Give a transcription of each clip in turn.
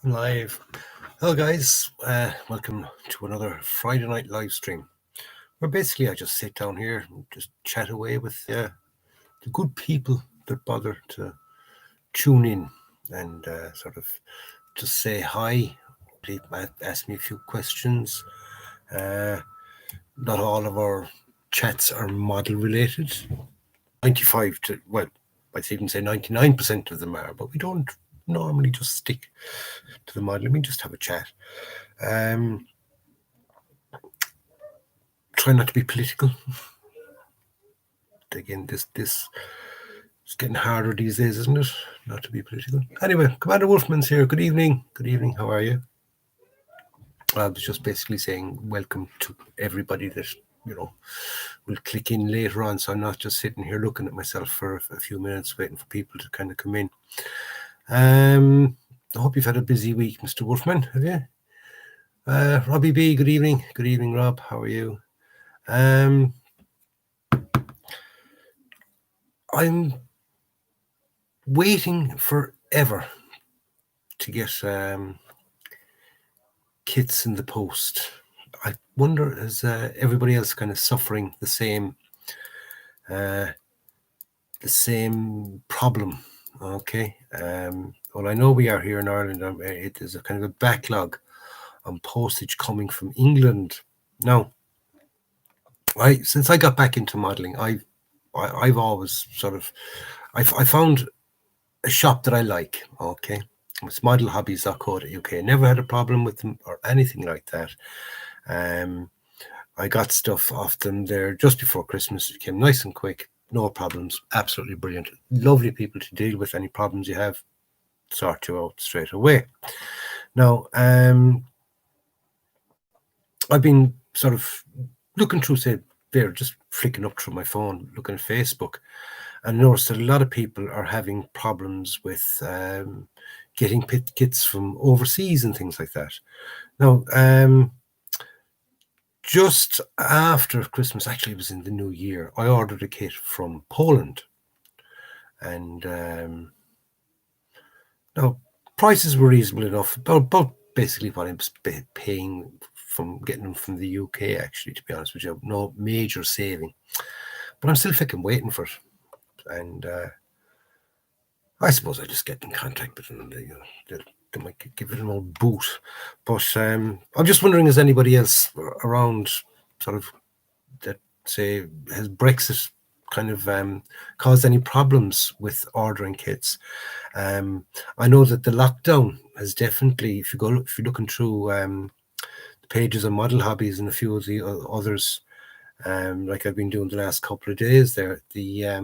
Live. Hello, guys. Welcome to another Friday night live stream. Where basically I just sit down here and just chat away with the good people that bother to tune in and sort of just say hi. Ask me a few questions. Not all of our chats are model related. 95 to, well, I'd even say 99% of them are, but we don't normally just stick to the model. We just have a chat. Try not to be political. Again, this it's getting harder these days, isn't it? Not to be political. Anyway, Commander Wolfman's here. Good evening. Good evening. How are you? I was just basically saying welcome to everybody that will click in later on. So I'm not just sitting here looking at myself for a few minutes waiting for people to kind of come in. I hope you've had a busy week, Mr. Wolfman. Have you? Robbie B. Good evening. Good evening, Rob. How are you? I'm waiting forever to get kits in the post. I wonder, is everybody else kind of suffering the same problem? Okay. Well, I know we are here in Ireland. It is a kind of a backlog on postage coming from England. Now, since I got back into modelling, I've always sort of I found a shop that I like. Okay. It's modelhobbies.co.uk. Never had a problem with them or anything like that. I got stuff off them there just before Christmas. It came nice and quick, no problems, absolutely brilliant. Lovely people to deal with. Any problems you have, sort you out straight away. Now, I've been sort of looking through, say, there, just flicking up through my phone, looking at Facebook, and noticed that a lot of people are having problems with getting kits from overseas and things like that. Now, just after Christmas, actually it was in the new year, I ordered a kit from Poland. And now prices were reasonable enough, about basically what I was paying from getting them from the UK, actually, to be honest with you. No major saving. But I'm still fucking waiting for it. And I suppose I just get in contact with them. They might give it an old boot. But I'm just wondering, is anybody else around sort of that, say, has Brexit kind of caused any problems with ordering kits? I know that the lockdown has definitely, if you're looking through the pages on Model Hobbies and a few of the others, like I've been doing the last couple of days there, a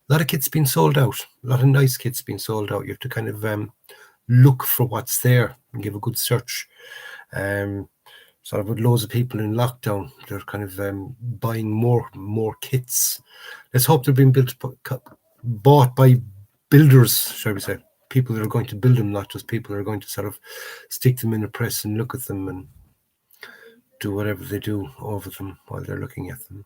lot of kits being sold out, a lot of nice kits being sold out. You have to kind of look for what's there and give a good search. Sort of with loads of people in lockdown, they're kind of buying more kits. Let's hope they're being bought by builders, shall we say, people that are going to build them, not just people that are going to sort of stick them in a press and look at them and do whatever they do over them while they're looking at them.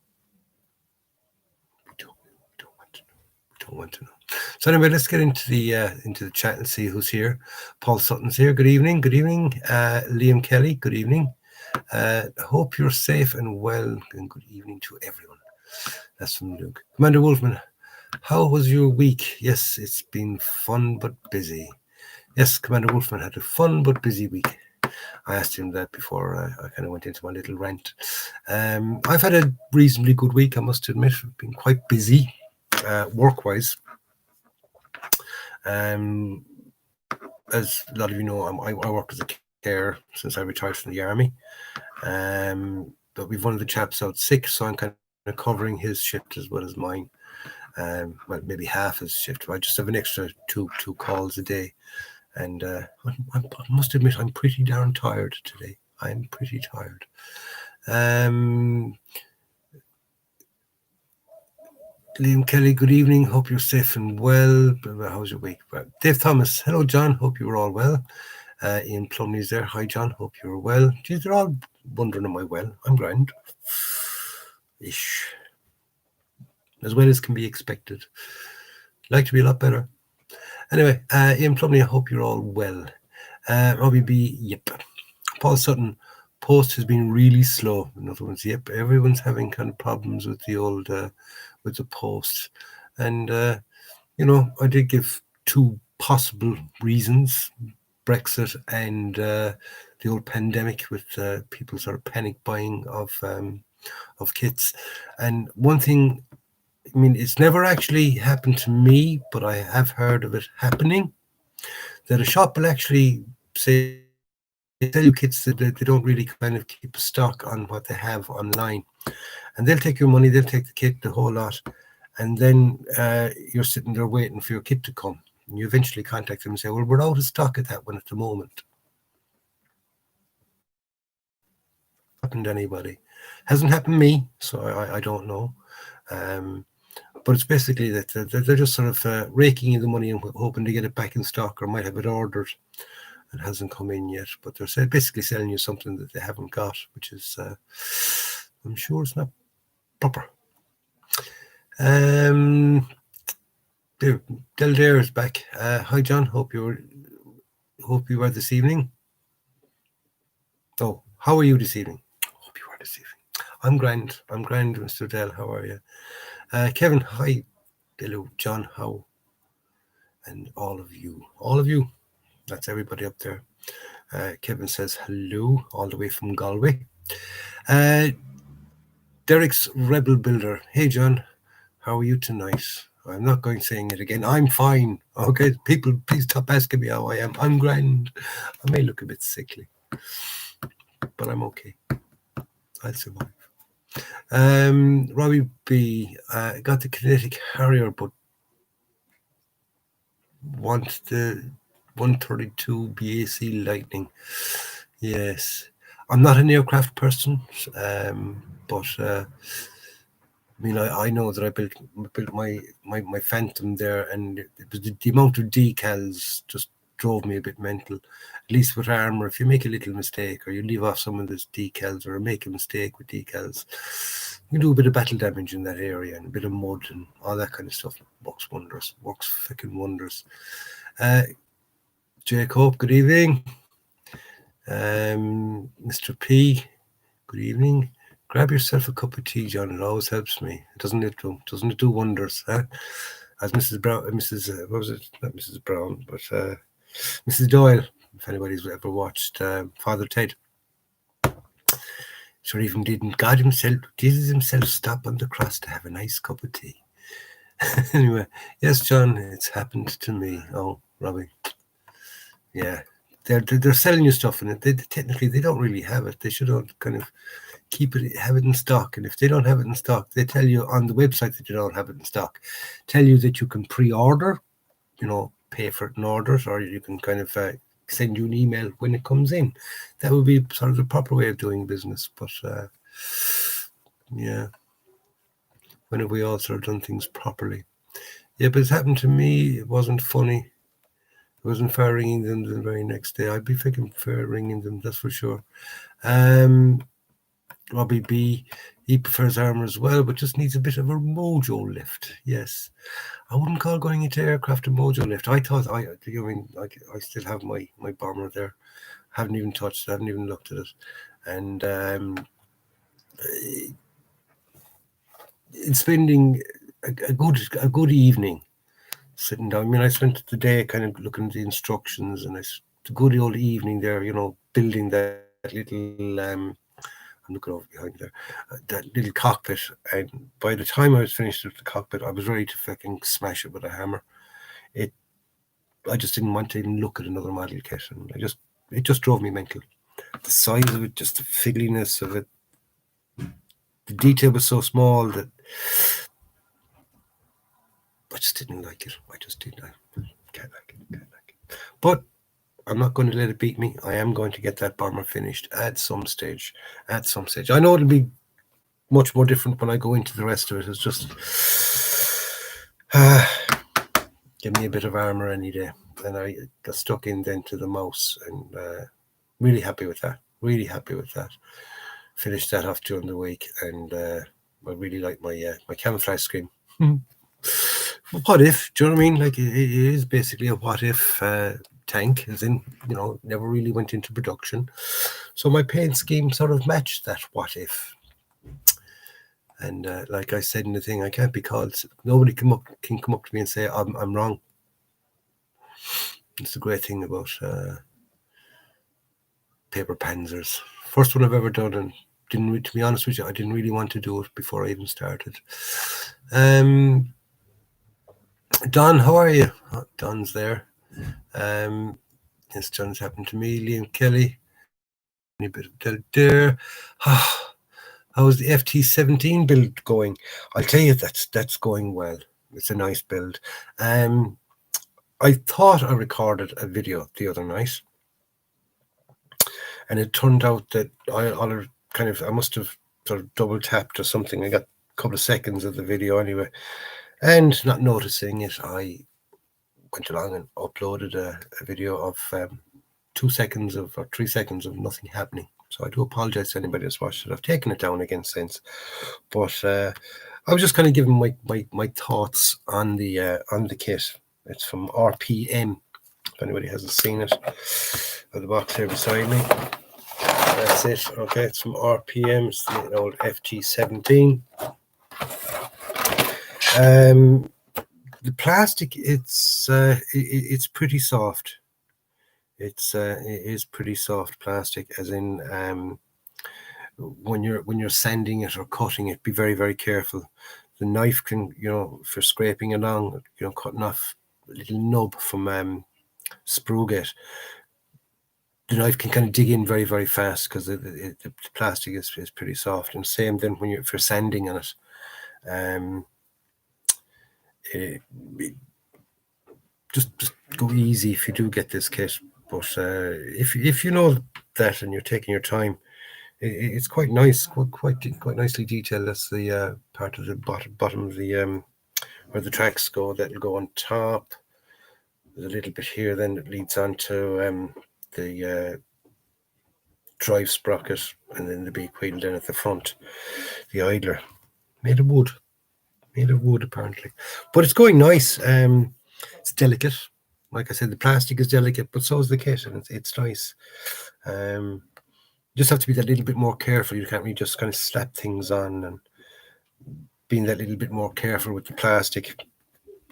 Don't want to know. So anyway, let's get into the chat and see who's here. Paul Sutton's here. Good evening. Good evening. Liam Kelly. Good evening. Hope you're safe and well, and good evening to everyone. That's from Luke. Commander Wolfman, how was your week? Yes, it's been fun but busy. Yes, Commander Wolfman had a fun but busy week. I asked him that before I kind of went into my little rant. I've had a reasonably good week, I must admit. I've been quite busy. Work-wise, as a lot of you know, I work as a carer since I retired from the army. But we've one of the chaps out sick, so I'm kind of covering his shift as well as mine. Well, maybe half his shift. I just have an extra two calls a day, and I must admit I'm pretty darn tired today. I'm pretty tired. Liam Kelly, good evening. Hope you're safe and well. How's your week? Dave Thomas, hello, John. Hope you were all well. Ian Plumley's there. Hi, John. Hope you were well. Geez, they're all wondering, am I well? I'm grand. Ish. As well as can be expected. Like to be a lot better. Anyway, Ian Plumley, I hope you're all well. Robbie B, yep. Paul Sutton, post has been really slow. In other words, yep, everyone's having kind of problems with the old, with the post. And, I did give two possible reasons, Brexit and the old pandemic with people sort of panic buying of kits. And one thing, I mean, it's never actually happened to me, but I have heard of it happening, that a shop will actually say, tell you kits that they don't really kind of keep stock on what they have online. And they'll take your money, they'll take the kit, the whole lot. And then you're sitting there waiting for your kit to come. And you eventually contact them and say, well, we're out of stock at that one at the moment. Happened to anybody. Hasn't happened to me, so I don't know. But it's basically that they're just sort of raking in the money and hoping to get it back in stock, or might have it ordered. It hasn't come in yet, but they're basically selling you something that they haven't got, which is, I'm sure it's not proper. Del Dare is back. Hi, John. Hope you are this evening. Oh, how are you this evening? Hope you are this evening. I'm grand, Mr. Dell. How are you? Kevin, hi. Hello, John. How? And all of you. That's everybody up there. Kevin says hello, all the way from Galway. Derek's Rebel Builder. Hey, John. How are you tonight? I'm not going saying it again. I'm fine. Okay, people, please stop asking me how I am. I'm grand. I may look a bit sickly, but I'm okay. I'll survive. Robbie B got the Kinetic Harrier, but want the 132 BAC Lightning. Yes, I'm not an aircraft person, but I mean, I know that I built my Phantom there, and it was the amount of decals just drove me a bit mental. At least with armor, if you make a little mistake or you leave off some of those decals or make a mistake with decals, you do a bit of battle damage in that area and a bit of mud and all that kind of stuff. Works wonders. Works fucking wonders. Jacob, good evening. Mr. P, good evening. Grab yourself a cup of tea, John. It always helps me. Doesn't it do wonders? Huh? As Mrs. Brown, Mrs. What was it? Not Mrs. Brown, but Mrs. Doyle. If anybody's ever watched Father Ted, sure, even Jesus himself stop on the cross to have a nice cup of tea. Anyway, yes, John, it's happened to me. Oh, Robbie, yeah, they're selling you stuff, and technically they don't really have it. They should kind of have it in stock, and if they don't have it in stock, they tell you on the website that you don't have it in stock. Tell you that you can pre-order, pay for it and order it, or you can kind of send you an email when it comes in. That would be sort of the proper way of doing business. But yeah, when have we all sort of done things properly? Yeah, but it's happened to me. It wasn't funny. It wasn't fair ringing them the very next day. I'd be thinking fair ringing them, that's for sure. Robbie B, he prefers armor as well, but just needs a bit of a mojo lift. Yes, I wouldn't call going into aircraft a mojo lift. I thought I still have my bomber there. Haven't even touched it. Haven't even looked at it. And in spending a good evening sitting down. I mean, I spent the day kind of looking at the instructions, and it's a good old evening there. Building that little. I'm looking over behind there, that little cockpit. And by the time I was finished with the cockpit, I was ready to fucking smash it with a hammer. I just didn't want to even look at another model kit, and it just drove me mental. The size of it, just the fiddliness of it, the detail was so small that I just didn't like it. I just didn't. Can't like it. But I'm not going to let it beat me. I am going to get that bomber finished at some stage. I know it'll be much more different when I go into the rest of it. It's just give me a bit of armor any day. And I got stuck in then to the mouse, and really happy with that. Finished that off during the week, and I really like my camouflage screen. What if? Do you know what I mean? Like it is basically a what if tank, as in, never really went into production. So my paint scheme sort of matched that what if. And like I said in the thing, I can't be called. Nobody can come up to me and say I'm wrong. It's the great thing about paper panzers. First one I've ever done, and to be honest with you, I didn't really want to do it before I even started. Don, how are you? Oh, Don's there. Yes, John's happened to me. Liam Kelly. A bit of Del Dare. How's the FT17 build going? I'll tell you that's going well. It's a nice build. I thought I recorded a video the other night, and it turned out that I must have sort of double tapped or something. I got a couple of seconds of the video anyway, and not noticing it, I went along and uploaded a video of 2 seconds or 3 seconds of nothing happening. So I do apologize to anybody that's watched it. I've taken it down again since, but I was just kind of giving my thoughts on the kit. It's from RPM. If anybody hasn't seen it, at the box here beside me. That's it. Okay, it's from RPM. It's the old FT17. The plastic, it's pretty soft. It is pretty soft plastic, as in when you're sanding it or cutting it, be very, very careful. The knife can, for scraping along, cutting off a little nub from sprue gate, the knife can kind of dig in very, very fast because the plastic is pretty soft. And same then if you're sanding on it, just go easy if you do get this kit. But if you know that and you're taking your time, it's quite nice, quite nicely detailed. That's the part of the bottom of the where the tracks go. That'll go on top. There's a little bit here then that leads on to the drive sprocket, and then the big wheel then at the front, the idler, made of wood apparently. But it's going nice. It's delicate. Like I said, the plastic is delicate, but so is the kit, and it's nice. You just have to be that little bit more careful. You can't really just kind of slap things on, and being that little bit more careful with the plastic.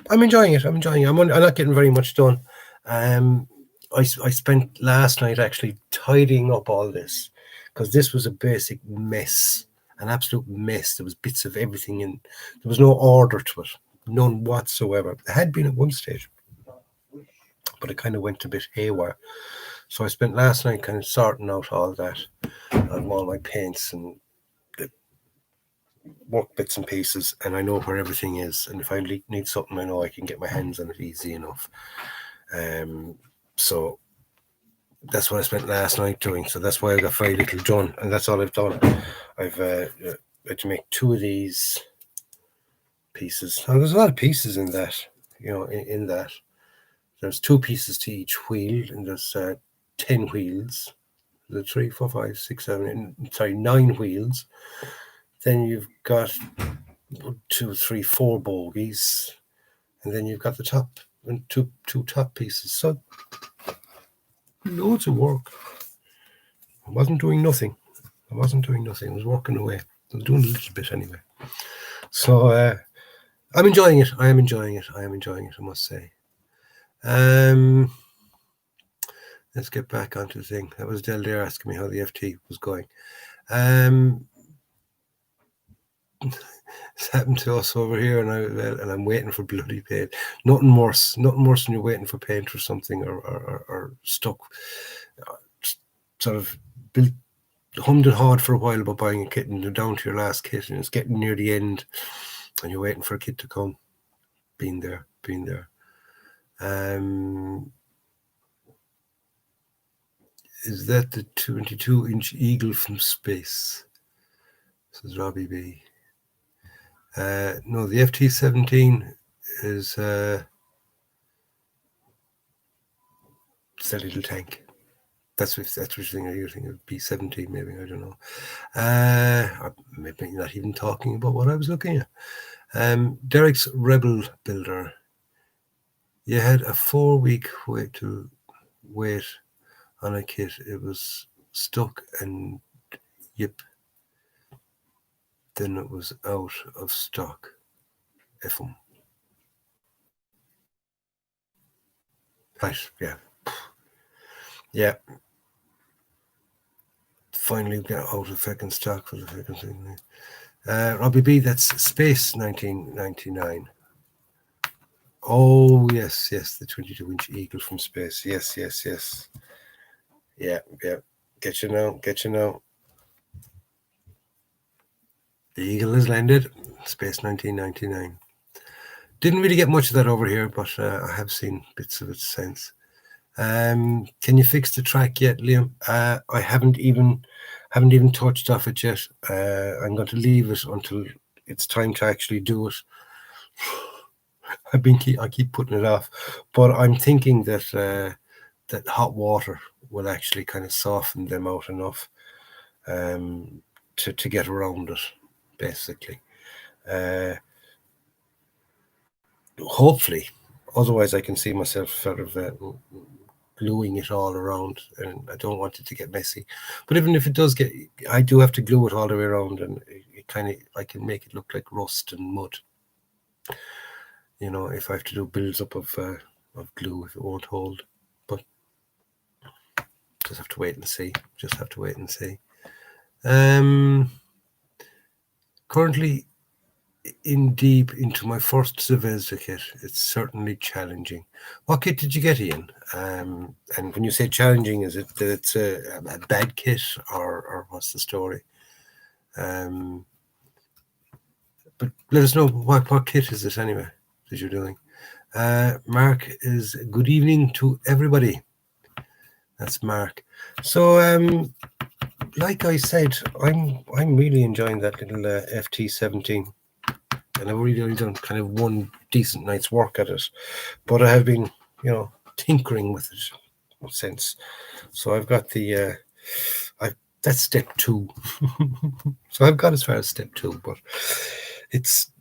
I'm enjoying it. I'm not getting very much done. I spent last night actually tidying up all this, because this was a basic mess, an absolute mess. There was bits of everything, and there was no order to it, none whatsoever. There had been at one stage, but it kind of went a bit haywire. So I spent last night kind of sorting out all that, all my paints and the work bits and pieces, and I know where everything is. And if I need something, I know I can get my hands on it easy enough. So that's what I spent last night doing. So that's why I got very little done, and that's all I've done. I've had to make 2 of these pieces. Now, there's a lot of pieces in that, in that. There's 2 pieces to each wheel, and there's 10 wheels. The 3, 4, 5, 6, 7, 9 wheels. Then you've got 2, 3, 4 bogies, and then you've got the top and two top pieces. So loads of work. I wasn't doing nothing. I was working away. I was doing a little bit anyway. So I'm enjoying it. I am enjoying it, I must say. Let's get back onto the thing. That was Del Dare asking me how the FT was going. It's happened to us over here, and I'm waiting for bloody paint. Nothing worse than you're waiting for paint or something, or stuck, sort of hummed and hawed for a while about buying a kit, and you're down to your last kit, and it's getting near the end, and you're waiting for a kit to come. Been there. Is that the 22-inch Eagle from space? This is Robbie B. No, the FT17 is it's a little tank. That's what you're thinking of P17, maybe, I don't know. Maybe not even talking about what I was looking at. Derek's Rebel Builder. You had a 4-week wait to weight on a kit. It was stuck and yip. Then it was out of stock. FM. Right, yeah. Yeah. Finally got out of fucking stock for the fucking thing. Robbie B, that's Space 1999. Oh, yes, the 22-inch Eagle from Space. Yes. Yeah. Get you now. The Eagle has landed. Space 1999. Didn't really get much of that over here, but I have seen bits of it since. Can you fix the track yet, Liam? I haven't even touched off it yet. I'm going to leave it until it's time to actually do it. I keep putting it off, but I'm thinking that that hot water will actually kind of soften them out enough to get around it, basically. Hopefully, otherwise I can see myself sort of gluing it all around, and I don't want it to get messy. But even if it does get, I do have to glue it all the way around, and it kind of, I can make it look like rust and mud. You know, if I have to do builds up of glue, if it won't hold. But just have to wait and see. Currently in deep into my first Zvezda kit. It's certainly challenging. What kit did you get, Ian? And when you say challenging, is it that it's a bad kit, or what's the story? But let us know what kit is it anyway that you're doing. Mark is good evening to everybody. That's Mark. So like I said, I'm really enjoying that little FT17. And I've really only done kind of one decent night's work at it, but I have been, tinkering with it since. So I've got the, that's step 2. So I've got as far as step 2, but it's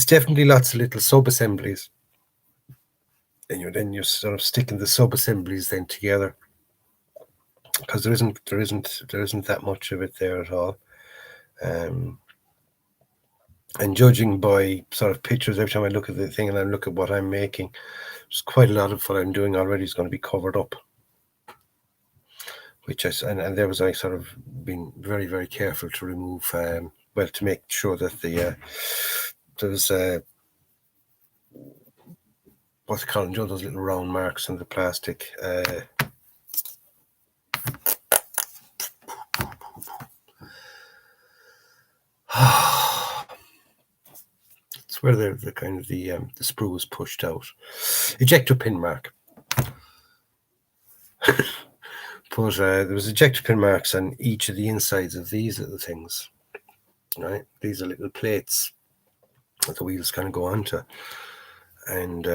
definitely lots of little sub assemblies, and you're sort of sticking the sub assemblies then together, because there isn't that much of it there at all. And judging by sort of pictures, every time I look at the thing and I look at what I'm making, there's quite a lot of what I'm doing already is going to be covered up. And there was I sort of been very, very careful to remove, to make sure that there's what's it called, those little round marks on the plastic. It's where the kind of the sprue is pushed out. Ejector pin mark. But there was ejector pin marks on each of the insides of these little things. Right, these are little plates that the wheels kind of go onto, and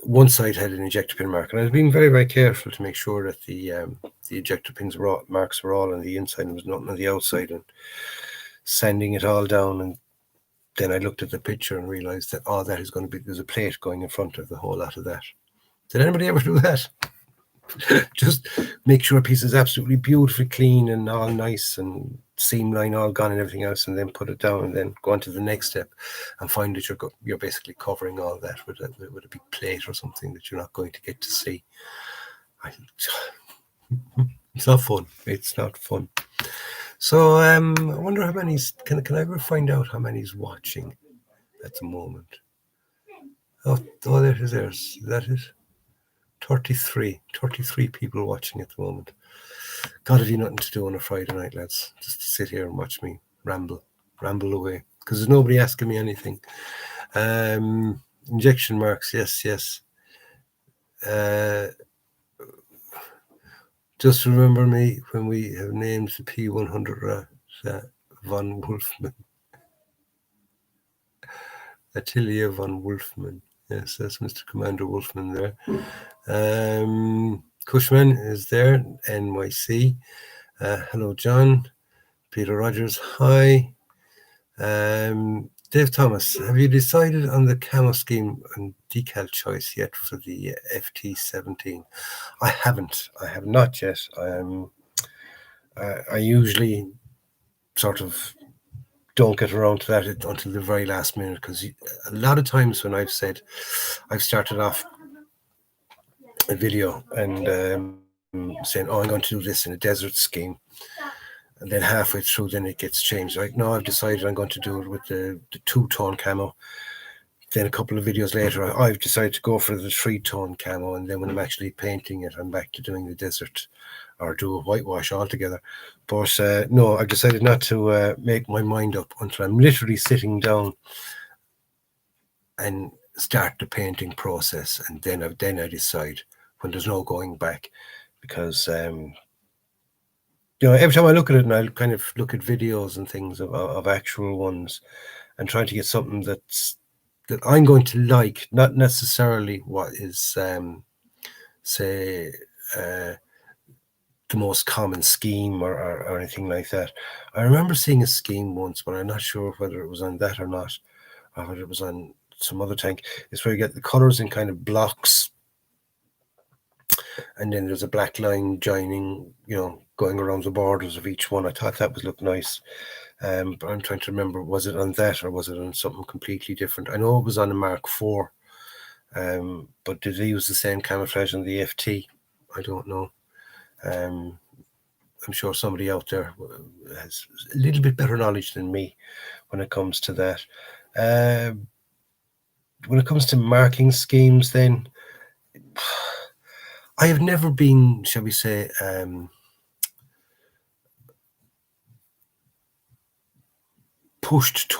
one side had an ejector pin mark, and I was being very, very careful to make sure that the ejector pins marks were all on the inside and there was nothing on the outside, and sanding it all down. And then I looked at the picture and realized that that is going to be, there's a plate going in front of the whole lot of that. Did anybody ever do that? Just make sure a piece is absolutely beautifully clean and all nice and seam line all gone and everything else, and then put it down and then go on to the next step and find that you're basically covering all that with a big plate or something that you're not going to get to see. It's not fun. It's not fun. So I wonder how many. Can I ever find out how many's watching at the moment? Oh, there is theirs. Is that it? 33 people watching at the moment. God, have you nothing to do on a Friday night, lads? Just to sit here and watch me ramble away, because there's nobody asking me anything. Injection marks, yes. Just remember me when we have named the P100 von Wolfman. Atelier von Wolfman. Yes, that's Mr. Commander Wolfman there. Cushman is there, NYC. Hello, John. Peter Rogers, hi. Dave Thomas, have you decided on the camo scheme and decal choice yet for the FT17? I haven't. I have not yet. I usually sort of don't get around to that until the very last minute, because a lot of times when I've said I've started off a video and saying, "Oh, I'm going to do this in a desert scheme," and then halfway through, then it gets changed. Like, no, I've decided I'm going to do it with the two-tone camo. Then a couple of videos later, I've decided to go for the three-tone camo, and then when I'm actually painting it, I'm back to doing the desert or do a whitewash altogether. But no, I've decided not to make my mind up until I'm literally sitting down and start the painting process, and then I decide when there's no going back, because every time I look at it, and I kind of look at videos and things of actual ones, and trying to get something that I'm going to like, not necessarily what is say the most common scheme or anything like that. I remember seeing a scheme once, but I'm not sure whether it was on that or not, or whether it was on some other tank. It's where you get the colors in kind of blocks, and then there's a black line joining, going around the borders of each one. I thought that would look nice. But I'm trying to remember, was it on that or was it on something completely different? I know it was on a Mark IV, but did they use the same camouflage on the FT? I don't know. I'm sure somebody out there has a little bit better knowledge than me when it comes to that. When it comes to marking schemes, then I have never been, shall we say, pushed